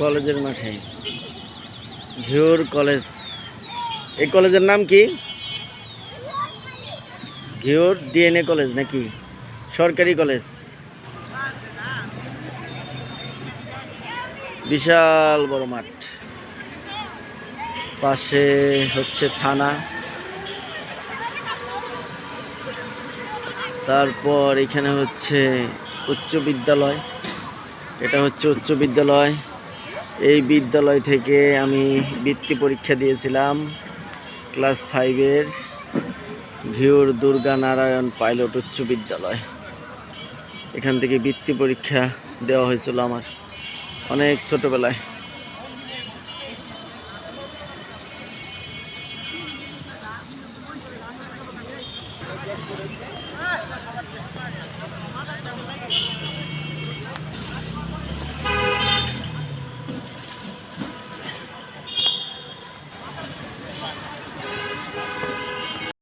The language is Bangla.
কলেজের মাঠে ঘিওর কলেজ। এই কলেজের নাম কি? ঘিওর ডিএনএ কলেজ নাকি সরকারি কলেজ? বিশাল বড় মাঠ, পাশে হচ্ছে থানা, তারপর এখানে হচ্ছে উচ্চ বিদ্যালয়। এটা হচ্ছে উচ্চ বিদ্যালয়। এই বিদ্যালয় থেকে আমি বৃত্তি পরীক্ষা দিয়েছিলাম ক্লাস 5-এর। ঘিওর দুর্গা নারায়ণ পাইলট উচ্চ বিদ্যালয়। এখান থেকে বৃত্তি পরীক্ষা দেওয়া হয়েছিল আমার অনেক ছোটবেলায়।